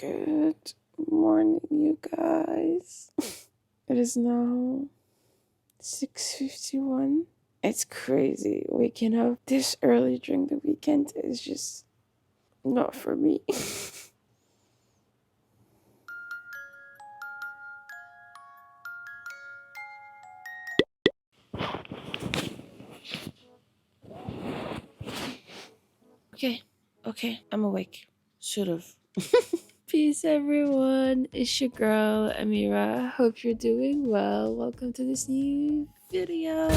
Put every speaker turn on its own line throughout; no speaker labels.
Good morning, you guys. It is now 6:51. It's crazy. Waking up this early during the weekend is just not for me. Okay, I'm awake. Sort of. Peace, everyone. It's your girl, Amira. Hope you're doing well. Welcome to this new video.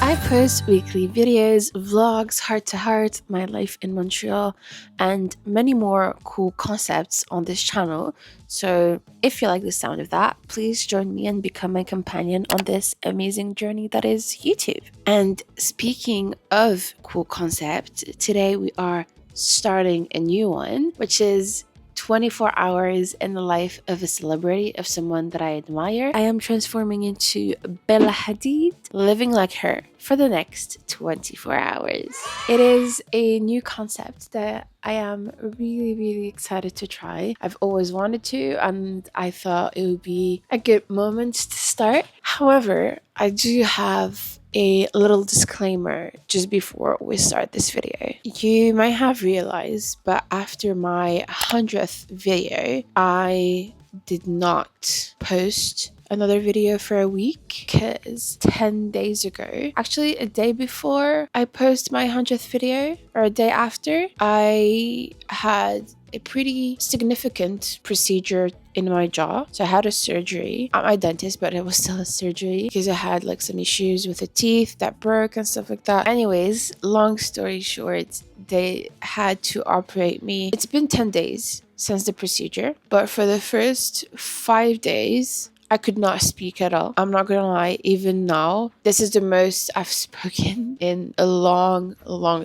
I post weekly videos, vlogs, heart to heart, my life in Montreal, and many more cool concepts on this channel. So if you like the sound of that, please join me and become my companion on this amazing journey that is YouTube. And speaking of cool concepts, today we are starting a new one, which is 24 hours in the life of a celebrity, of someone that I admire. I am transforming into Bella Hadid, living like her for the next 24 hours. It is a new concept that I am really excited to try. I've always wanted to, and I thought it would be a good moment to start. However, I do have a little disclaimer just before we start this video. You might have realized, but after my 100th video, I did not post another video for a week because 10 days ago, actually a day before I post my 100th video, or a day after, I had a pretty significant procedure in my jaw. So I had a surgery at my dentist, but it was still a surgery because I had like some issues with the teeth that broke and stuff like that. Anyways, long story short, they had to operate me. It's been 10 days since the procedure, but for the first 5 days, I could not speak at all. I'm not gonna lie, even now, this is the most I've spoken in a long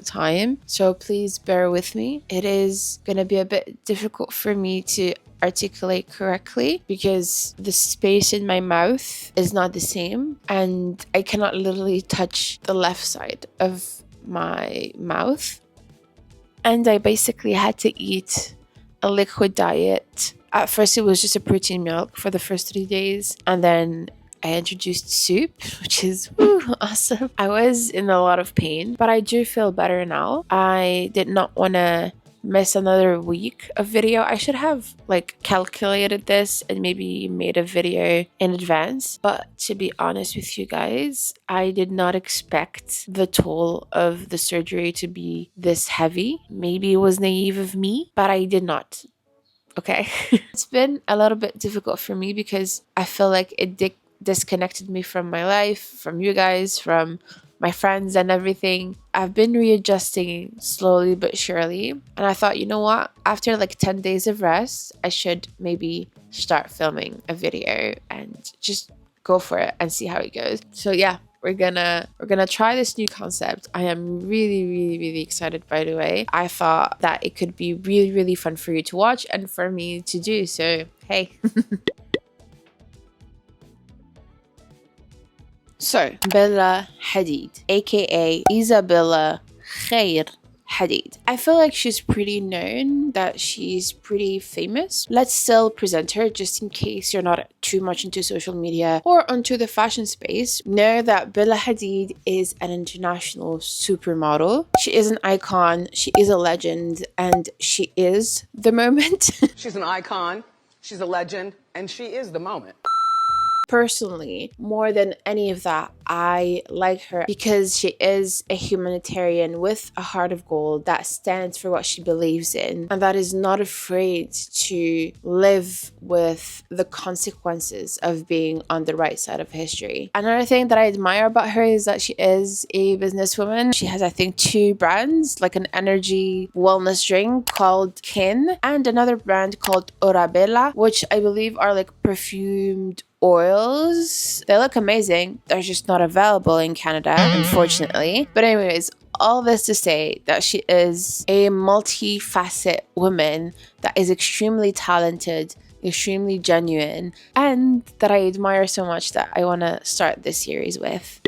time. So please bear with me. It is gonna be a bit difficult for me to articulate correctly because the space in my mouth is not the same, and I cannot literally touch the left side of my mouth. And I basically had to eat a liquid diet. At first, it was just a protein milk for the first 3 days, and then I introduced soup, which is awesome. I was in a lot of pain, but I do feel better now. I did not want to miss another week of video. I should have calculated this and maybe made a video in advance, but to be honest with you guys, I did not expect the toll of the surgery to be this heavy. Maybe it was naive of me, but I did not. Okay. It's been a little bit difficult for me because I feel like it disconnected me from my life, from you guys, from my friends and everything. I've been readjusting slowly but surely. And I thought, you know what? After 10 days of rest, I should maybe start filming a video and just go for it and see how it goes. So yeah, we're gonna try this new concept. I am really excited, by the way. I thought that it could be really fun for you to watch and for me to do, so hey. So, Bella Hadid, aka Isabella Khair Hadid. I feel like she's pretty known, that she's pretty famous. Let's still present her just in case you're not too much into social media or onto the fashion space. Know that Bella Hadid is an international supermodel. She is an icon, she is a legend, and she is the moment.
She's an icon, she's a legend, and she is the moment.
Personally, more than any of that, I like her because she is a humanitarian with a heart of gold that stands for what she believes in and that is not afraid to live with the consequences of being on the right side of history. Another thing that I admire about her is that she is a businesswoman. She has, I think, 2 brands, like an energy wellness drink called Kin and another brand called Orabella, which I believe are like perfumed oils. They look amazing. They're just not available in Canada, unfortunately. But anyways, all this to say that she is a multifaceted woman that is extremely talented, extremely genuine, and that I admire so much that I want to start this series with.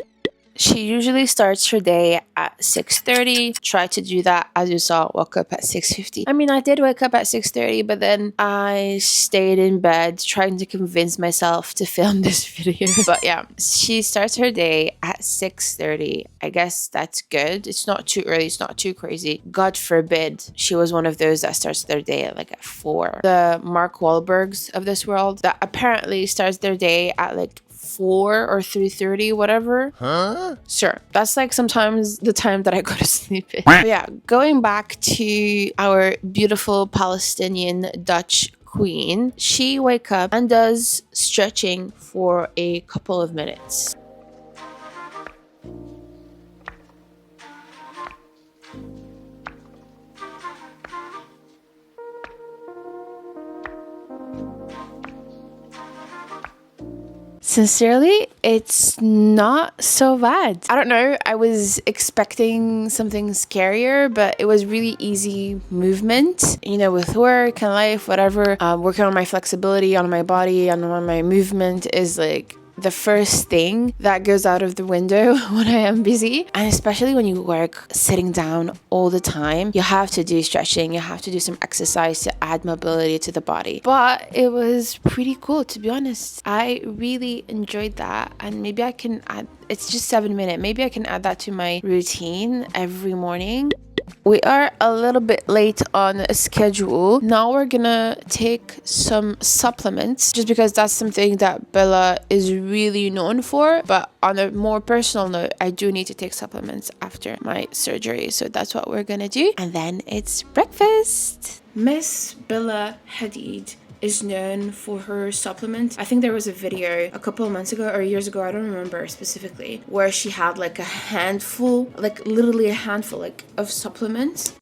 She usually starts her day at 6:30. Try to do that. As you saw, woke up at 6:50. I mean, I did wake up at 6:30, but then I stayed in bed trying to convince myself to film this video. But yeah, she starts her day at 6:30. I guess that's good. It's not too early. It's not too crazy. God forbid she was one of those that starts their day at like at 4. The Mark Wahlbergs of this world that apparently starts their day at like 4 or 3:30, whatever. Huh? Sure. That's like sometimes the time that I go to sleep in. But yeah, going back to our beautiful Palestinian Dutch queen, she wakes up and does stretching for a couple of minutes. Sincerely, it's not so bad. I don't know. I was expecting something scarier, but it was really easy movement. You know, with work and life, whatever, working on my flexibility, on my body, on my movement is like the first thing that goes out of the window when I am busy. And especially when you work sitting down all the time, you have to do stretching, you have to do some exercise to add mobility to the body. But it was pretty cool, to be honest. I really enjoyed that, and maybe I can add, it's just 7 minutes, maybe I can add that to my routine every morning. We are a little bit late on schedule. Now we're gonna take some supplements just because that's something that Bella is really known for. But on a more personal note, I do need to take supplements after my surgery. So that's what we're gonna do. And then it's breakfast. Miss Bella Hadid is known for her supplements. I think there was a video a couple of months ago or years ago, I don't remember specifically, where she had like a handful, like literally a handful like of supplements.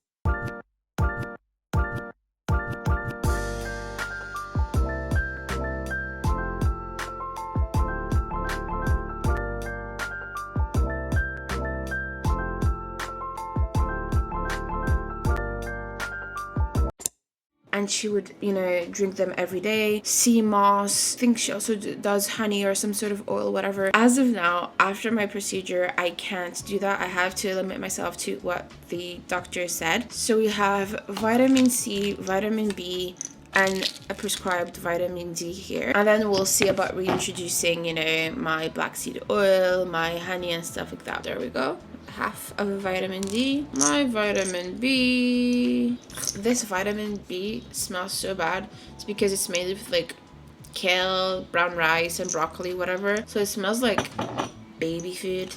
And she would, you know, drink them every day. Sea moss. I think she also does honey or some sort of oil, whatever. As of now, after my procedure, I can't do that. I have to limit myself to what the doctor said. So we have vitamin C, vitamin B, and a prescribed vitamin D here. And then we'll see about reintroducing, you know, my black seed oil, my honey and stuff like that. There we go. Half of a vitamin D. My vitamin B. This vitamin B smells so bad. It's because it's made with like kale, brown rice, and broccoli, whatever. So it smells like baby food.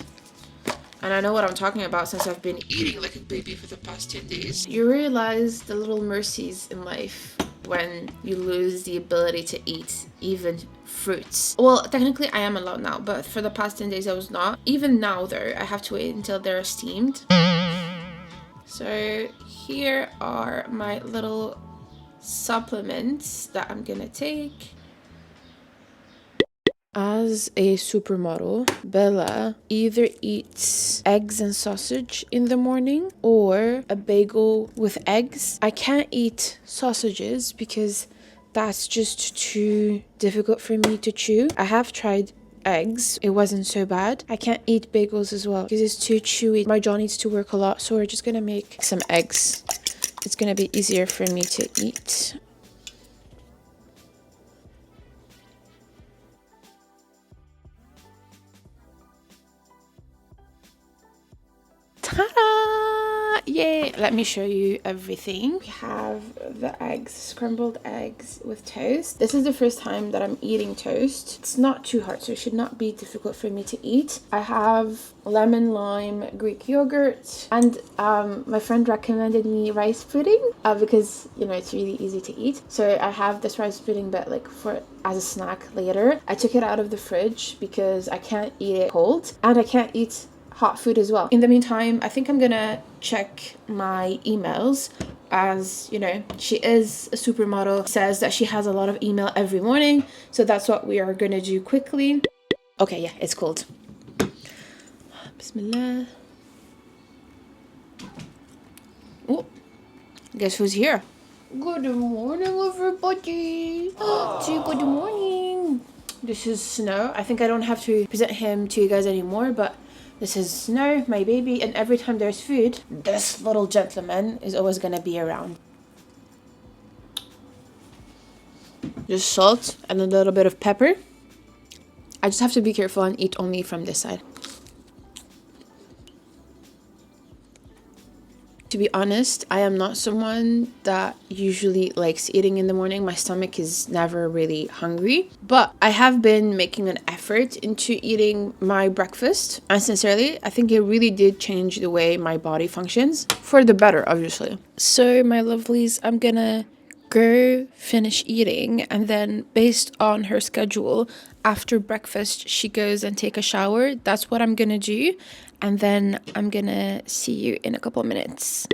And I know what I'm talking about since I've been eating like a baby for the past 10 days. You realize the little mercies in life when you lose the ability to eat even fruits. Well, technically I am allowed now, but for the past 10 days I was not. Even now though, I have to wait until they're steamed. So here are my little supplements that I'm gonna take. As a supermodel, Bella either eats eggs and sausage in the morning or a bagel with eggs. I can't eat sausages because that's just too difficult for me to chew. I have tried eggs. It wasn't so bad. I can't eat bagels as well because it's too chewy. My jaw needs to work a lot, so we're just gonna make some eggs. It's gonna be easier for me to eat. Ta-da! Yay! Let me show you everything. We have the eggs, scrambled eggs with toast. This is the first time that I'm eating toast. It's not too hard, so it should not be difficult for me to eat. I have lemon lime Greek yogurt, and my friend recommended me rice pudding because, you know, it's really easy to eat. So I have this rice pudding, but like for as a snack later. I took it out of the fridge because I can't eat it cold, and I can't eat hot food as well. In the meantime, I think I'm gonna check my emails, as you know, she is a supermodel, says that she has a lot of email every morning, so that's what we are gonna do quickly. Okay, yeah, it's cold. Bismillah. Oh, guess who's here? Good morning, everybody. Say good morning. This is Snow. I think I don't have to present him to you guys anymore, but This is Snow, my baby, and every time there's food, this little gentleman is always gonna be around. Just salt and a little bit of pepper. I just have to be careful and eat only from this side. To be honest, I am not someone that usually likes eating in the morning. My stomach is never really hungry, but I have been making an effort into eating my breakfast. And sincerely, I think it really did change the way my body functions for the better, obviously. So my lovelies, I'm gonna go finish eating, and then based on her schedule, after breakfast she goes and take a shower. That's what I'm gonna do, and then I'm gonna see you in a couple minutes.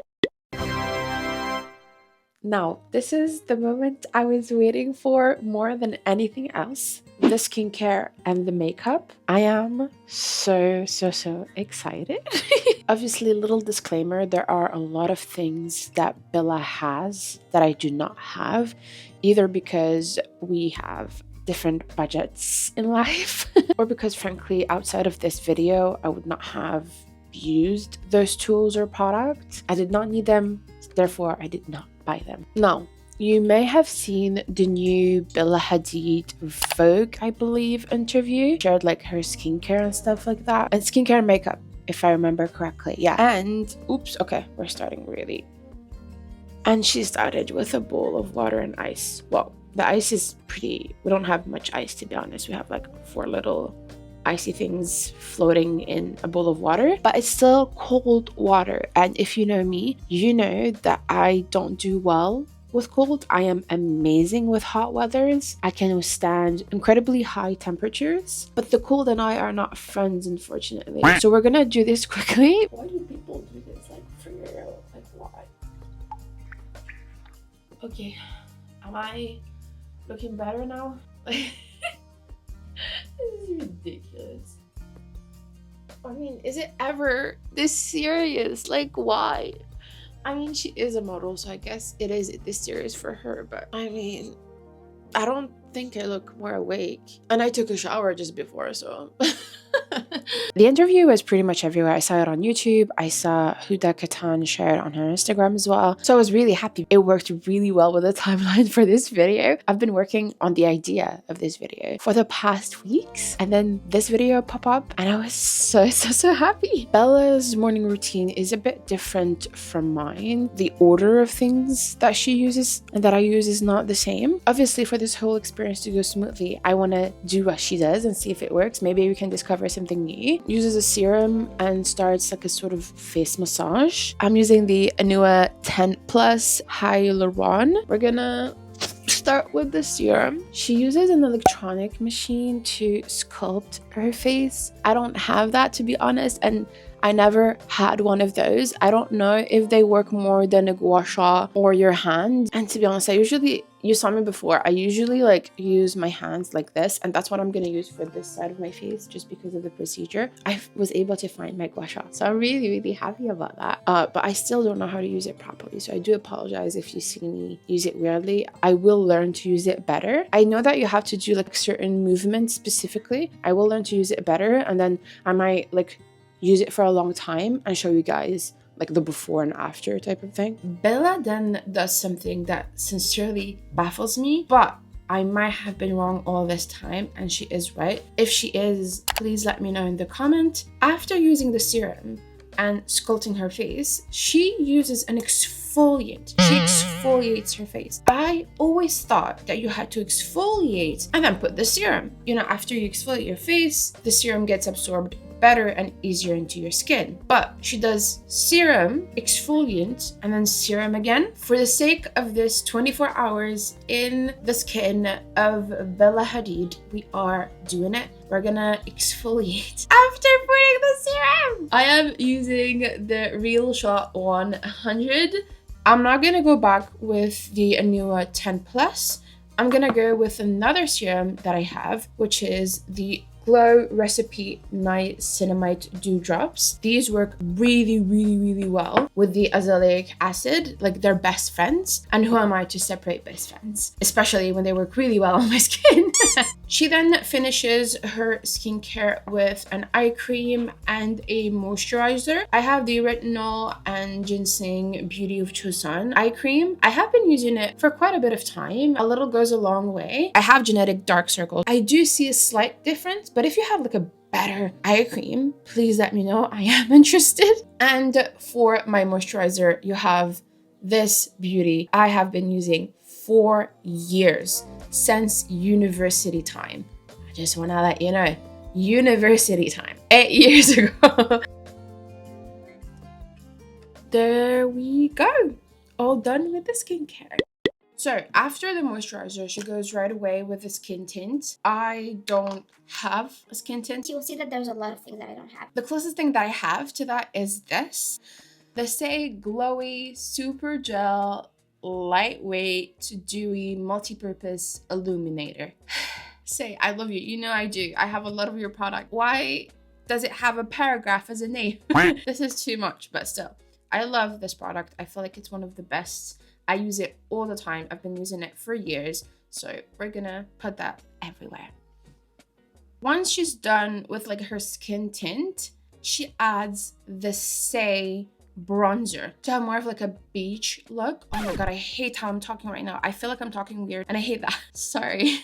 Now, this is the moment I was waiting for more than anything else. The skincare and the makeup. I am so excited. Obviously, little disclaimer, there are a lot of things that Bella has that I do not have, either because we have different budgets in life or because frankly, outside of this video, I would not have used those tools or products. I did not need them, therefore I did not buy them. Now, you may have seen the new Bella Hadid Vogue, I believe, interview. Shared like her skincare and stuff like that. And skincare and makeup, if I remember correctly. Yeah. And oops, okay, we're starting really. And she started with a bowl of water and ice. Well, the ice is pretty, we don't have much ice to be honest. We have like 4 little icy things floating in a bowl of water, but it's still cold water. And if you know me, you know that I don't do well with cold. I am amazing with hot weathers. I can withstand incredibly high temperatures, but the cold and I are not friends, unfortunately. So we're gonna do this quickly. Why do people do this like for real? Like why? Okay, am I looking better now? This is ridiculous. I mean, is it ever this serious? Like, why? I mean, she is a model, so I guess it is this serious for her, but I mean, I don't think I look more awake. And I took a shower just before, so. The interview was pretty much everywhere. I saw it on YouTube. I saw Huda Katan share it on her Instagram as well. So I was really happy. It worked really well with the timeline for this video. I've been working on the idea of this video for the past weeks. And then this video popped up and I was so happy. Bella's morning routine is a bit different from mine. The order of things that she uses and that I use is not the same. Obviously, for this whole experience to go smoothly, I want to do what she does and see if it works. Maybe we can discover something new. Uses a serum and starts like a sort of face massage. I'm using the Anua 10 Plus Hyaluron. We're gonna start with the serum. She uses an electronic machine to sculpt her face. I don't have that, to be honest, and I never had one of those. I don't know if they work more than a gua sha or your hand. And to be honest, you saw me before, I usually like use my hands like this, and that's what I'm gonna use for this side of my face just because of the procedure. I was able to find my gua sha, so I'm really happy about that. But I still don't know how to use it properly, so I do apologize if you see me use it weirdly. I will learn to use it better. I know that you have to do like certain movements specifically. I will learn to use it better, and then I might like use it for a long time and show you guys like the before and after type of thing. Bella then does something that sincerely baffles me, but I might have been wrong all this time and she is right. If she is, please let me know in the comment. After using the serum and sculpting her face, she uses an exfoliant. She exfoliates her face. I always thought that you had to exfoliate and then put the serum. You know, after you exfoliate your face, the serum gets absorbed better and easier into your skin. But she does serum, exfoliant, and then serum again. For the sake of this 24 hours in the skin of Bella Hadid, we are doing it. We're gonna exfoliate after putting the serum. I am using the Real Shot 100. I'm not gonna go back with the Anua 10 Plus. I'm gonna go with another serum that I have, which is the Glow Recipe Niacinamide Dewdrops. These work really well with the azelaic acid, like they're best friends. And who am I to separate best friends? Especially when they work really well on my skin. She then finishes her skincare with an eye cream and a moisturizer. I have the retinol and ginseng Beauty of Chosun eye cream. I have been using it for quite a bit of time. A little goes a long way. I have genetic dark circles. I do see a slight difference, but if you have like a better eye cream, please let me know. I am interested. And for my moisturizer, you have this beauty I have been using for years, since university time. I just want to let you know, university time, 8 years ago. There we go, all done with the skincare. So after the moisturizer, she goes right away with the skin tint. I don't have a skin tint.
You'll see that there's a lot of things that I don't have.
The closest thing that I have to that is this. The Say Glowy Super Gel Lightweight Dewy Multi-Purpose Illuminator. Say, I love you. You know I do. I have a lot of your product. Why does it have a paragraph as a name? This is too much, but still. I love this product. I feel like it's one of the best. I use it all the time. I've been using it for years. So we're gonna put that everywhere. Once she's done with like her skin tint, she adds the Say bronzer to have more of like a beach look. Oh my god, I hate how I'm talking right now. I feel like I'm talking weird and I hate that. Sorry.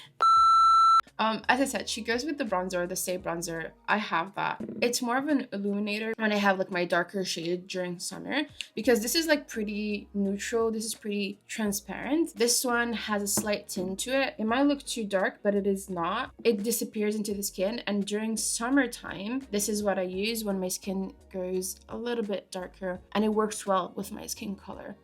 As I said, she goes with the bronzer, the Stay bronzer. I have that. It's more of an illuminator when I have like my darker shade during summer, because this is like pretty neutral. This is pretty transparent. This one has a slight tint to it. It might look too dark, but it is not. It disappears into the skin, and during summertime, this is what I use when my skin goes a little bit darker, and it works well with my skin color.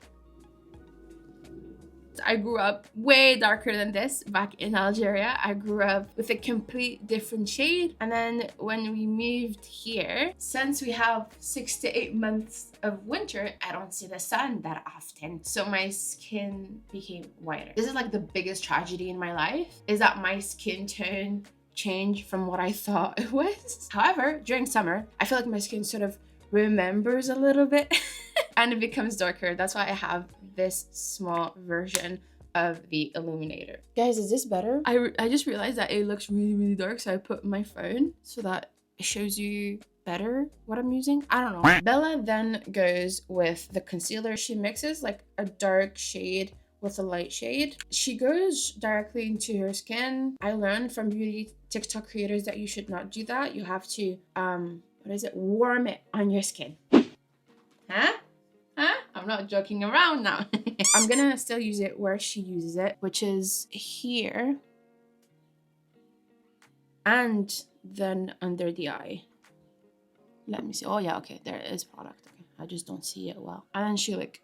I grew up way darker than this back in Algeria. I grew up with a complete different shade. And then when we moved here, since we have 6 to 8 months of winter, I don't see the sun that often. So my skin became whiter. This is like the biggest tragedy in my life, is that my skin tone changed from what I thought it was. However, during summer, I feel like my skin sort of remembers a little bit and it becomes darker. That's why I have this small version of the illuminator. Guys, is this better? I just realized that it looks really dark, so I put my phone so that it shows you better what I'm using. I don't know. Bella then goes with the concealer. She mixes like a dark shade with a light shade. She goes directly into her skin. I learned from beauty TikTok creators that you should not do that. You have to warm it on your skin. Huh? I'm not joking around now. I'm gonna still use it where she uses it, which is here and then under the eye. Let me see. Oh yeah, okay, there is product. Okay. I just don't see it well. And then she like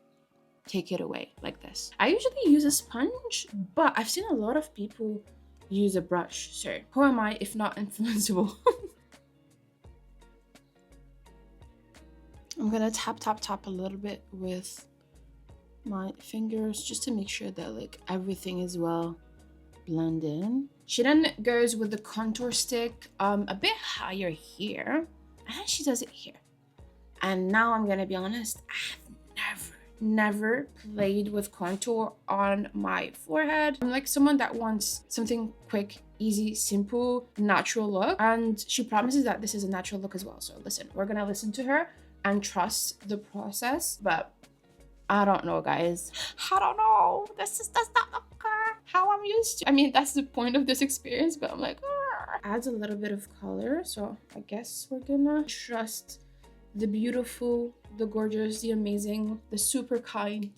take it away like this. I usually use a sponge, but I've seen a lot of people use a brush. So who am I if not influenceable? I'm gonna tap a little bit with my fingers just to make sure that like everything is well blended in. She then goes with the contour stick a bit higher here, and then she does it here. And now I'm gonna be honest, I've never played with contour on my forehead. I'm like someone that wants something quick, easy, simple, natural look, and she promises that this is a natural look as well. So listen, we're gonna listen to her and trust the process, but I don't know, guys. I don't know. Does not look how I'm used to. I mean, that's the point of this experience, but I'm like, adds a little bit of color. So I guess we're gonna trust the beautiful, the gorgeous, the amazing, the super kind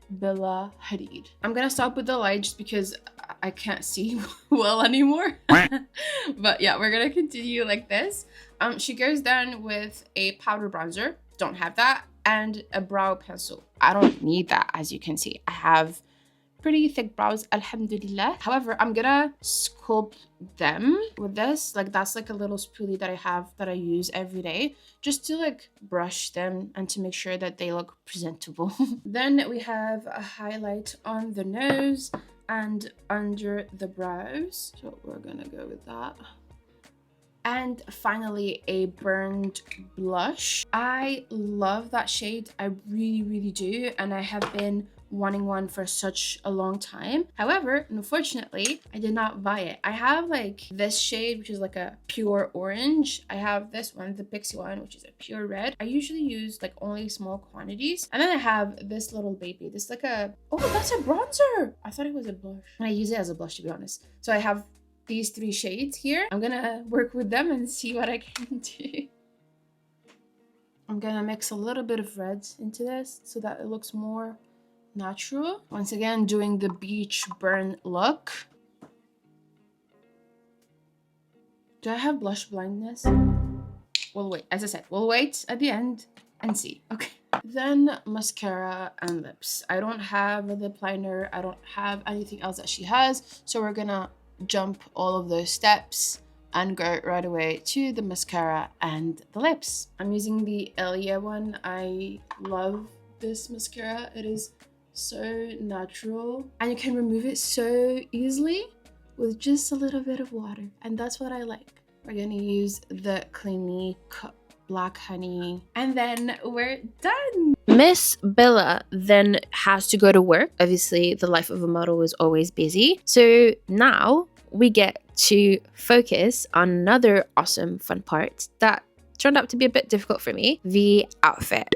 Bella Hadid. I'm gonna stop with the light just because I can't see well anymore. But yeah, we're gonna continue like this. She goes down with a powder bronzer, don't have that, and a brow pencil. I don't need that, as you can see. I have pretty thick brows, alhamdulillah. However, I'm gonna sculpt them with this. Like that's like a little spoolie that I have that I use every day, just to like brush them and to make sure that they look presentable. Then we have a highlight on the nose and under the brows. So we're gonna go with that. And finally, a burned blush. I love that shade. I really do. And I have been wanting one for such a long time. However, unfortunately, I did not buy it. I have like this shade, which is like a pure orange. I have this one, the Pixie one, which is a pure red. I usually use like only small quantities. And then I have this little baby. This like a, oh, that's a bronzer. I thought it was a blush. And I use it as a blush, to be honest. So I have these 3 shades here. I'm gonna work with them and see what I can do. I'm gonna mix a little bit of red into this so that it looks more natural. Once again, doing the beach burn look. Do I have blush blindness? We'll wait. As I said, we'll wait at the end and see. Okay. Then mascara and lips. I don't have a lip liner. I don't have anything else that she has. So we're gonna jump all of those steps and go right away to the mascara and the lips. I'm using the Elia one. I love this mascara. It is so natural and you can remove it so easily with just a little bit of water, and that's what I like. We're gonna use the Clinique Black Honey and then we're done. Miss Bella then has to go to work. Obviously, the life of a model is always busy. So now we get to focus on another awesome fun part that turned out to be a bit difficult for me, the outfit.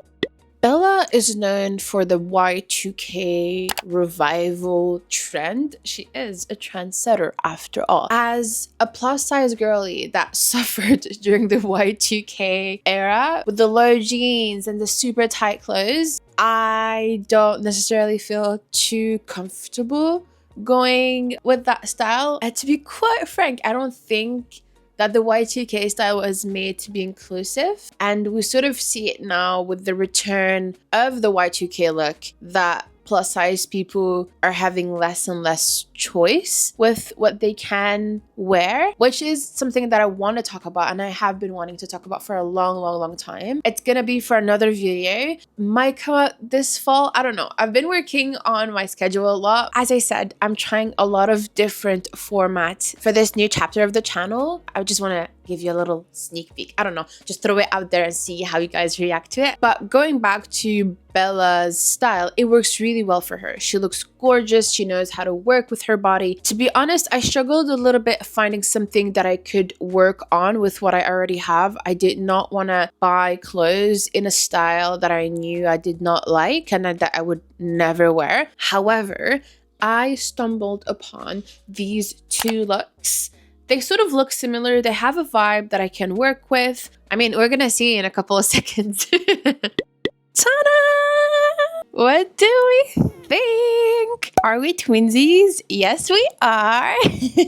Bella is known for the Y2K revival trend. She is a trendsetter after all. As a plus size girly that suffered during the Y2K era with the low jeans and the super tight clothes, I don't necessarily feel too comfortable going with that style. And to be quite frank, I don't think that the Y2K style was made to be inclusive. And we sort of see it now with the return of the Y2K look that plus size people are having less and less choice with what they can wear, which is something that I want to talk about and I have been wanting to talk about for a long time. It's gonna be for another video. Might come out this fall. I don't know. I've been working on my schedule a lot. As I said, I'm trying a lot of different formats for this new chapter of the channel. I just want to give you a little sneak peek. I don't know, just throw it out there and see how you guys react to it. But going back to Bella's style, it works really well for her. She looks gorgeous. She knows how to work with her body. To be honest, I struggled a little bit finding something that I could work on with what I already have. I did not want to buy clothes in a style that I knew I did not like and that I would never wear. However, I stumbled upon these 2 looks. They sort of look similar. They have a vibe that I can work with. I mean, we're gonna see in a couple of seconds. Ta-da! What do we think? Are we twinsies? Yes, we are.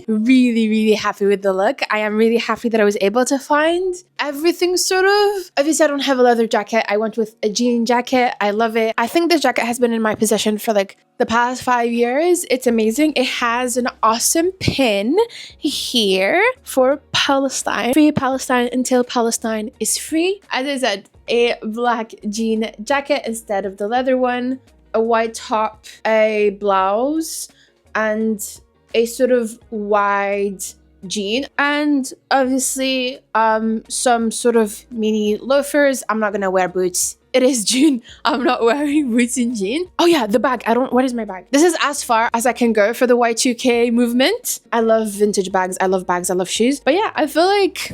Really happy with the look. I am really happy that I was able to find everything sort of. Obviously, I don't have a leather jacket. I went with a jean jacket. I love it. I think this jacket has been in my possession for like the past 5 years. It's amazing. It has an awesome pin here for Palestine. Free Palestine until Palestine is free. As I said, a black jean jacket instead of the leather one, a white top, a blouse, and a sort of wide jean, and obviously some sort of mini loafers. I'm not gonna wear boots. It is June. I'm not wearing boots in June. Oh yeah, the bag. What is my bag? This is as far as I can go for the Y2K movement. I love vintage bags. I love bags. I love shoes. But yeah, I feel like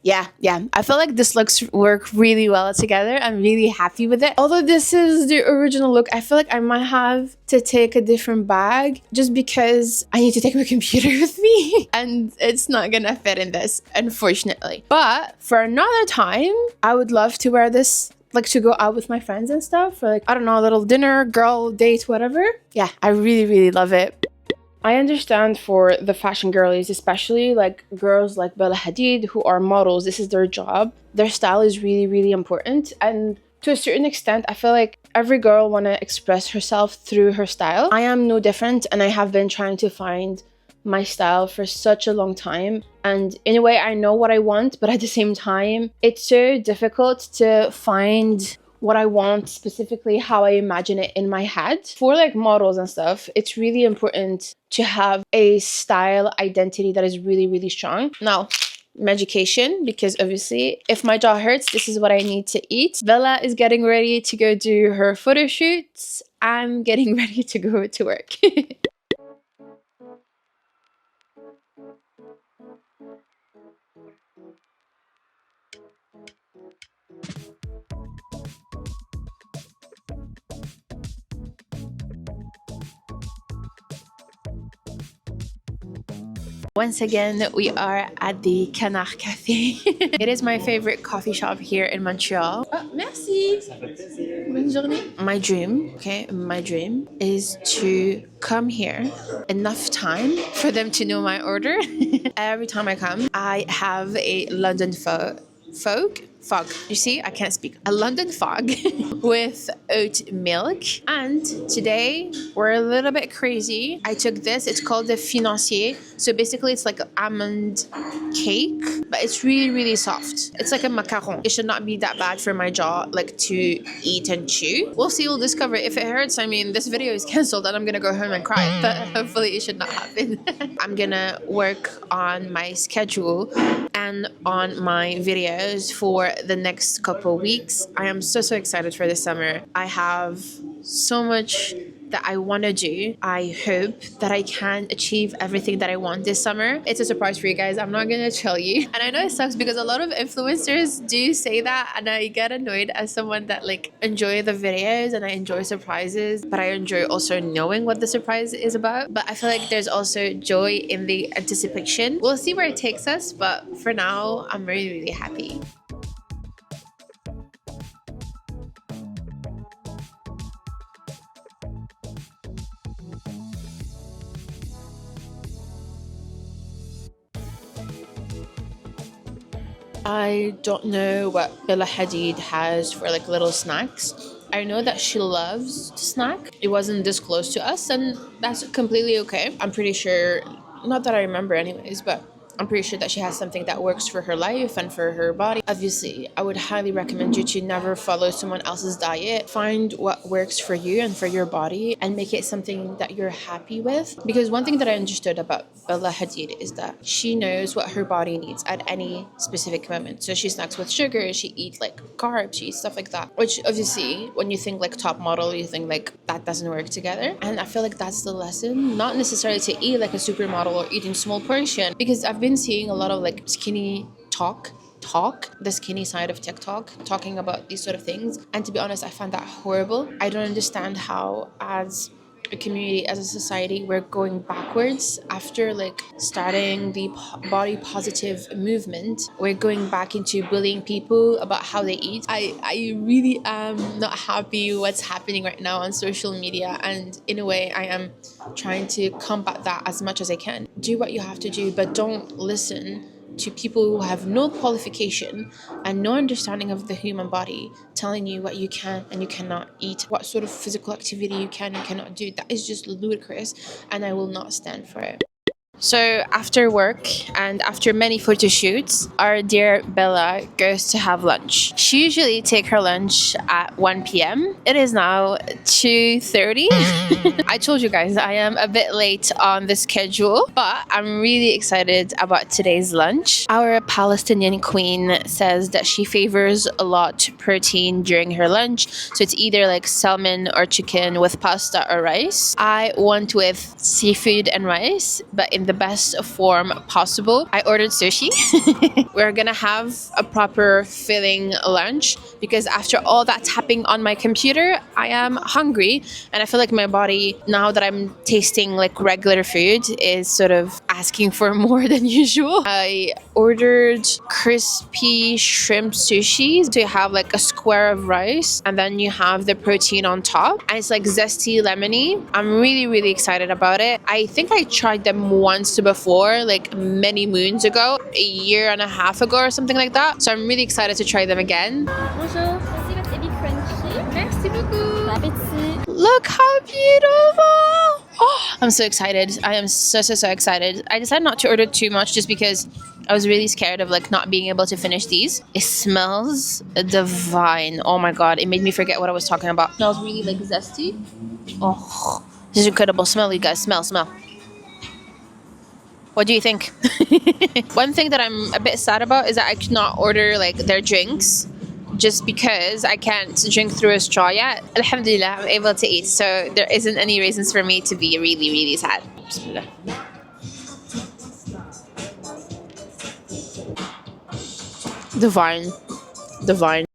I feel like this looks work really well together. I'm really happy with it. Although this is the original look, I feel like I might have to take a different bag just because I need to take my computer with me and it's not gonna fit in this, unfortunately. But for another time, I would love to wear this, like to go out with my friends and stuff for like, I don't know, a little dinner, girl date, whatever. Yeah, I really love it. I understand for the fashion girlies, especially like girls like Bella Hadid who are models, this is their job. Their style is really important, and to a certain extent, I feel like every girl want to express herself through her style. I am no different, and I have been trying to find my style for such a long time. And in a way, I know what I want, but at the same time, it's so difficult to find what I want, specifically how I imagine it in my head. For like models and stuff, it's really important to have a style identity that is really strong. Now, medication, because obviously if my jaw hurts, this is what I need to eat. Bella is getting ready to go do her photo shoots I'm getting ready to go to work. Once again, we are at the Canard Cafe. It is my favorite coffee shop here in Montreal. Oh, merci. Bonne journée. My dream is to come here enough time for them to know my order. Every time I come, I have a London fog. You see, I can't speak. A London fog with oat milk. And today we're a little bit crazy. I took this. It's called the financier. So basically, it's like an almond cake, but it's really, really soft. It's like a macaron. It should not be that bad for my jaw, like to eat and chew. We'll see. We'll discover. If it hurts, I mean, this video is cancelled, and I'm gonna go home and cry. But hopefully, it should not happen. I'm gonna work on my schedule and on my videos for the next couple weeks. I am so excited for this summer. I have so much that I want to do. I hope that I can achieve everything that I want this summer. It's a surprise for you guys. I'm not going to tell you. And I know it sucks because a lot of influencers do say that, and I get annoyed as someone that like enjoy the videos and I enjoy surprises, but I enjoy also knowing what the surprise is about. But I feel like there's also joy in the anticipation. We'll see where it takes us, but for now, I'm really, really happy. I don't know what Bella Hadid has for like little snacks. I know that she loves to snack. It wasn't disclosed to us, and that's completely okay. I'm pretty sure, not that I remember anyways, but I'm pretty sure that she has something that works for her life and for her body. Obviously, I would highly recommend you to never follow someone else's diet. Find what works for you and for your body and make it something that you're happy with. Because one thing that I understood about Bella Hadid is that she knows what her body needs at any specific moment. So she snacks with sugar, she eats like carbs, she eats stuff like that. Which obviously, when you think like top model, you think like that doesn't work together. And I feel like that's the lesson. Not necessarily to eat like a supermodel or eating small portion. Because I've been seeing a lot of like skinny talk, the skinny side of TikTok, talking about these sort of things. And to be honest, I find that horrible. I don't understand how, as a community, as a society, we're going backwards after like starting the body positive movement. We're going back into bullying people about how they eat. I really am not happy what's happening right now on social media, and in a way I am trying to combat that as much as I can. Do what you have to do, but don't listen to people who have no qualification and no understanding of the human body telling you what you can and you cannot eat, what sort of physical activity you can and cannot do. That is just ludicrous, and I will not stand for it. So after work and after many photo shoots, our dear Bella goes to have lunch. She usually takes her lunch at 1 p.m. It is now 2:30. I told you guys I am a bit late on the schedule, but I'm really excited about today's lunch. Our Palestinian queen says that she favors a lot protein during her lunch. So it's either like salmon or chicken with pasta or rice. I went with seafood and rice, but in the best form possible. I ordered sushi. We're gonna have a proper filling lunch because after all that tapping on my computer, I am hungry, and I feel like my body, now that I'm tasting like regular food, is sort of asking for more than usual. I ordered crispy shrimp sushi. So you have like a square of rice and then you have the protein on top, and it's like zesty lemony. I'm really excited about it. I think I tried them once before, like many moons ago, a year and a half ago or something like that. So I'm really excited to try them again.
Bonjour. Voici votre ebi crunchy. Merci beaucoup. Bon appétit.
Look how beautiful! Oh, I'm so excited. I am so excited. I decided not to order too much just because I was really scared of like not being able to finish these. It smells divine. Oh my god, it made me forget what I was talking about. It smells really like zesty. Oh, this is incredible. Smell, you guys. Smell. What do you think? One thing that I'm a bit sad about is that I could not order like their drinks just because I can't drink through a straw yet. Alhamdulillah, I'm able to eat, so there isn't any reasons for me to be really, really sad. Bismillah. Divine. Divine.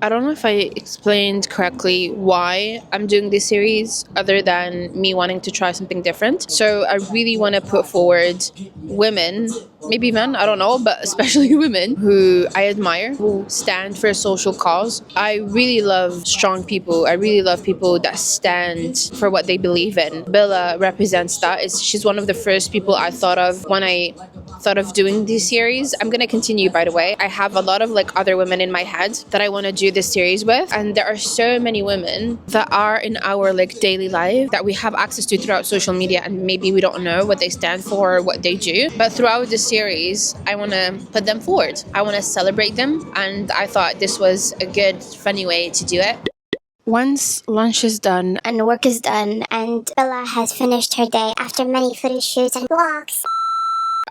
I don't know if I explained correctly why I'm doing this series other than me wanting to try something different. So I really want to put forward women, maybe men, I don't know, but especially women who I admire, who stand for a social cause. I really love strong people. I really love people that stand for what they believe in. Bella represents that. She's one of the first people I thought of when I thought of doing this series. I'm gonna continue, by the way. I have a lot of like other women in my head that I want to do this series with, and there are so many women that are in our like daily life that we have access to throughout social media, and maybe we don't know what they stand for or what they do, but throughout the series I want to put them forward. I want to celebrate them, and I thought this was a good funny way to do it. Once lunch is done
and work is done, and Bella has finished her day after many photo shoots and vlogs.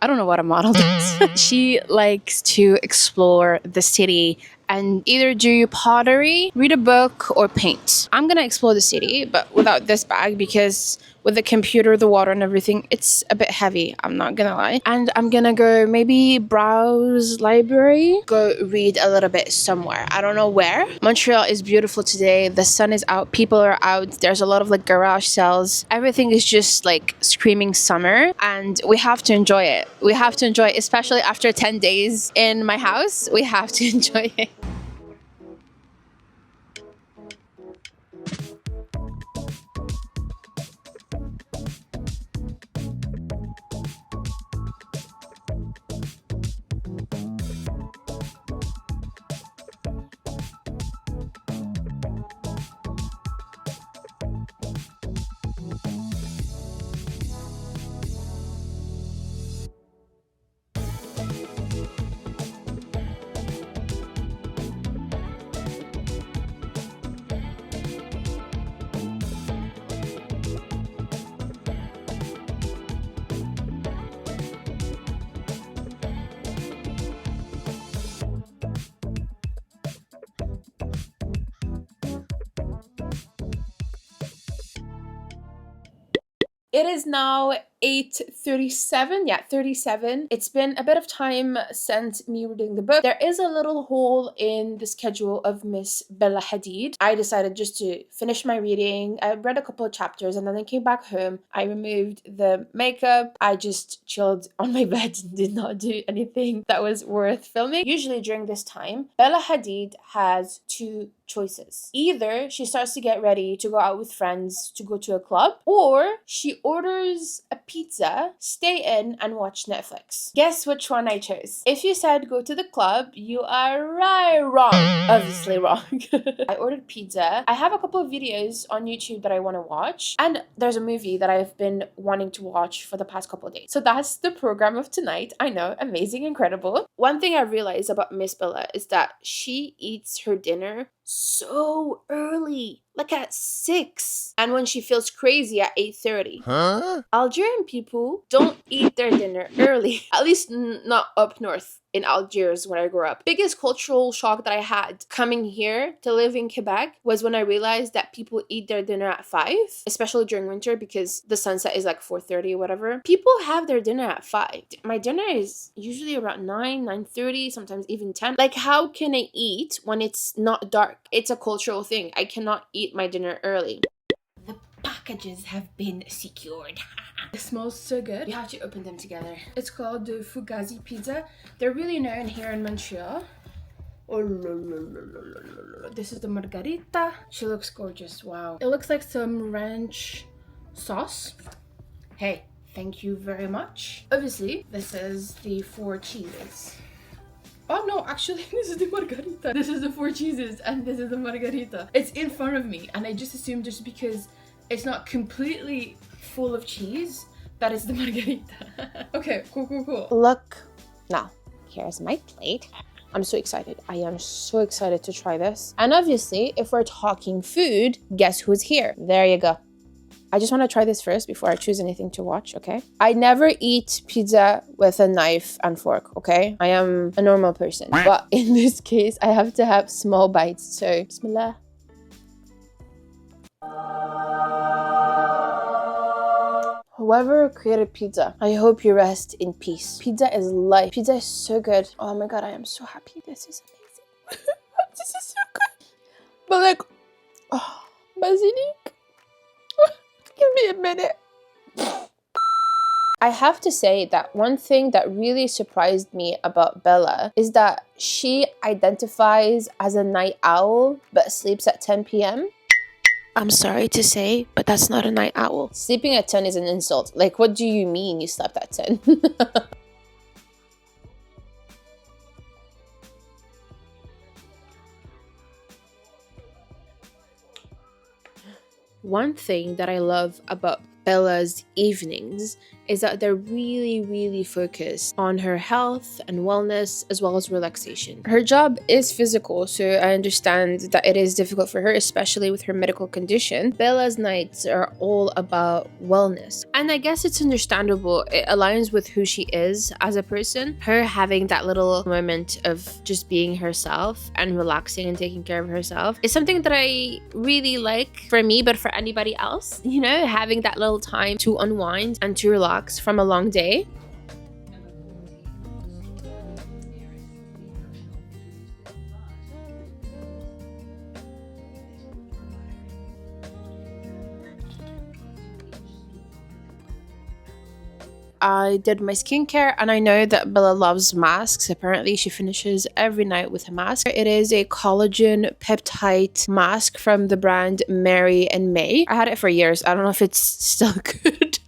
I don't know what a model does. She likes to explore the city and either do pottery, read a book, or paint. I'm gonna explore the city, but without this bag because with the computer, the water, and everything, it's a bit heavy, I'm not gonna lie. And I'm gonna go maybe browse library, go read a little bit somewhere. I don't know where. Montreal is beautiful today. The sun is out, people are out. There's a lot of like garage sales. Everything is just like screaming summer, and we have to enjoy it. We have to enjoy it, especially after 10 days in my house. We have to enjoy it. It is now 8:37. Yeah, 37. It's been a bit of time since me reading the book. There is a little hole in the schedule of Miss Bella Hadid. I decided just to finish my reading. I read a couple of chapters and then I came back home. I removed the makeup. I just chilled on my bed and did not do anything that was worth filming. Usually during this time, Bella Hadid has two choices. Either she starts to get ready to go out with friends to go to a club, or she orders a pizza, stay in, and watch Netflix. Guess which one I chose? If you said go to the club, you are wrong. Obviously wrong. I ordered pizza. I have a couple of videos on YouTube that I want to watch, and there's a movie that I've been wanting to watch for the past couple of days. So that's the program of tonight. I know, amazing, incredible. One thing I realized about Miss Bella is that she eats her dinner so early, like at 6, and when she feels crazy at 8:30. Algerian people don't eat their dinner early, at least not up north in Algiers when I grew up. Biggest cultural shock that I had coming here to live in Quebec was when I realized that people eat their dinner at 5, especially during winter because the sunset is like 4:30 or whatever. People have their dinner at 5. My dinner is usually around 9, 9:30, sometimes even 10. Like, how can I eat when it's not dark? It's a cultural thing. I cannot eat my dinner early. The packages have been secured. It smells so good. We have to open them together. It's called the Fugazi pizza. They're really known here in Montreal. Oh, this is the margarita. She looks gorgeous. Wow. It looks like some ranch sauce. Hey, thank you very much. Obviously, this is the 4 cheeses. Oh no, actually, this is the margarita. This is the 4 cheeses and this is the margarita. It's in front of me and I just assumed just because it's not completely full of cheese that is the margarita. Okay, cool. Look, now, here's my plate. I'm so excited. I am so excited to try this. And obviously, if we're talking food, guess who's here? There you go. I just want to try this first before I choose anything to watch, okay? I never eat pizza with a knife and fork, okay? I am a normal person. But in this case, I have to have small bites. So, bismillah. Whoever created pizza, I hope you rest in peace. Pizza is life. Pizza is so good. Oh my god, I am so happy. This is amazing. This is so good. But like, oh, basilic. Give me a minute. I have to say that one thing that really surprised me about Bella is that she identifies as a night owl but sleeps at 10 p.m. I'm sorry to say, but that's not a night owl. Sleeping at 10 is an insult. Like, what do you mean you slept at 10? One thing that I love about Bella's evenings is that they're really focused on her health and wellness as well as relaxation. Her job is physical, so I understand that it is difficult for her, especially with her medical condition. Bella's nights are all about wellness, and I guess it's understandable. It aligns with who she is as a person. Her having that little moment of just being herself and relaxing and taking care of herself is something that I really like for me, but for anybody else, you know, having that little time to unwind and to relax from a long day. I did my skincare, and I know that Bella loves masks. Apparently she finishes every night with a mask. It is a collagen peptide mask from the brand Mary and May. I had it for years. I don't know if it's still good.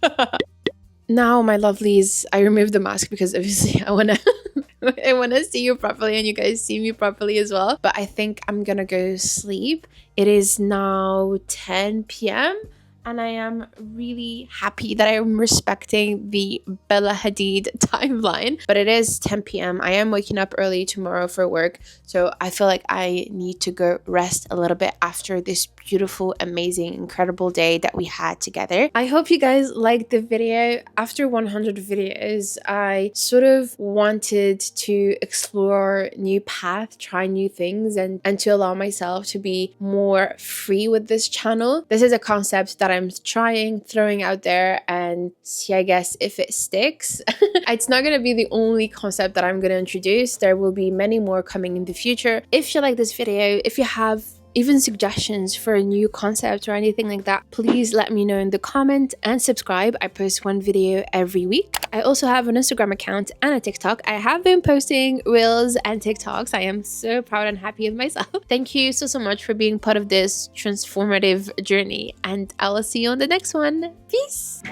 Now, my lovelies, I removed the mask because obviously I wanna see you properly and you guys see me properly as well. But I think I'm gonna go sleep. It is now 10 p.m. and I am really happy that I am respecting the Bella Hadid timeline. But it is 10 p.m. I am waking up early tomorrow for work, so I feel like I need to go rest a little bit after this beautiful, amazing, incredible day that we had together. I hope you guys liked the video. After 100 videos, I sort of wanted to explore new paths, try new things, and to allow myself to be more free with this channel. This is a concept that I'm throwing out there, and see, I guess, if it sticks. It's not going to be the only concept that I'm going to introduce. There will be many more coming in the future. If you like this video, if you have even suggestions for a new concept or anything like that, please let me know in the comment and subscribe. I post one video every week. I also have an Instagram account and a TikTok. I have been posting reels and TikToks. I am so proud and happy with myself. Thank you so much for being part of this transformative journey, and I will see you on the next one. Peace.